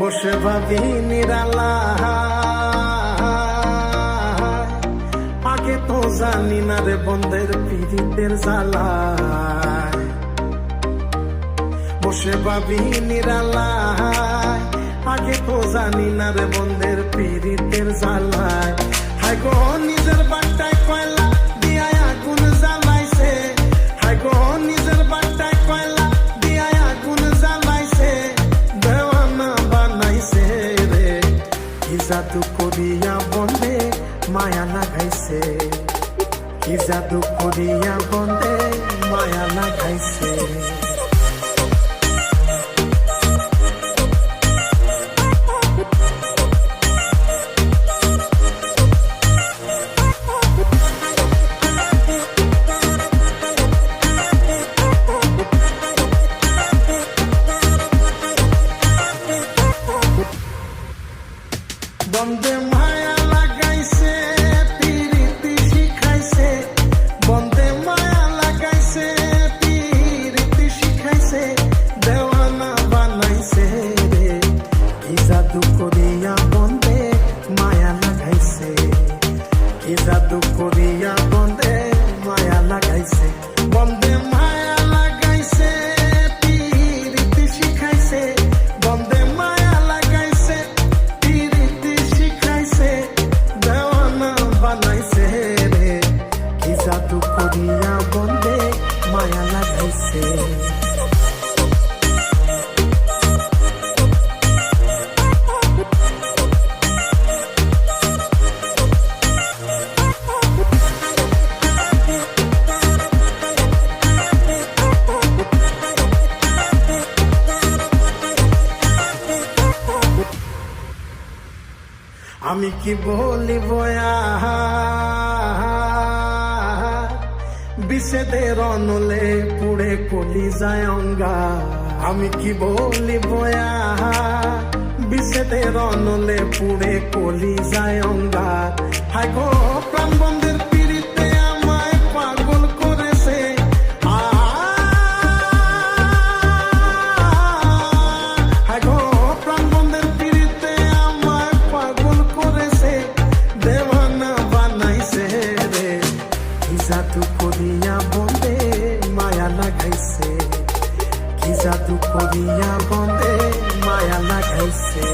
বসে ভাবি নিরালা, আগে তো জানি না রে বন্ধের পীড়িতের জ্বালা। বসে ভাবি নিরালা, আগে তো জানি না রে বন্ধের পীড়িতের জ্বালায়। হায় গো নিজের বাট্টায় কয়লা দিয়া আগুন জ্বালাইছে, হায় গো নিজের বাট্টায় কয়লা দিয়া আগুন জ্বালাইছে, দেওয়ানা বানাইছে রে। কি জাদু করিয়া বন্ধে মায়া লাগাইছে, কি জাদু করিয়া বন্ধে মায়া লাগাইছে। বন্ধে মায়া লাগাইছে, পীড়িতি শিখাইছে, বন্ধে মায়া লাগাইছে, পীড়িতি শিখাইছে, দেওয়ানা বানাইছে রে। কি জাদু করিয়া বন্ধে মায়া লাগাইছে, কি জাদু করিয়া বন্ধে মায়া লাগাইছে। বন্ধে মায়া লাগাইছে, পীড়িতি শিখাইছে, বন্ধে মায়া লাগাইছে, পীড়িতি শিখাইছে, দেওয়ানা বানাইছে রে। কি জাদু করিয়া বন্ধে মায়া লাগাইছে। আমি কি বলিব বিষেদের অনলে পুড়ে কলি যায় অঙ্গা। আমি কি বলিব বিষেদের অনলে পুড়ে কলি যায় অঙ্গা। হায় গো প্রাণ বন্ধের পীড়িতে আমায় পাগল করেছে, হায় গো প্রাণ বন্ধের পীড়িতে আমায় পাগল করেছে, দেওয়ানা বানাইছে রে। কি জাদু করিয়া বন্ধে মায়া লাগাইছে, কি জাদু করিয়া বন্ধে মায়া লাগাইছে।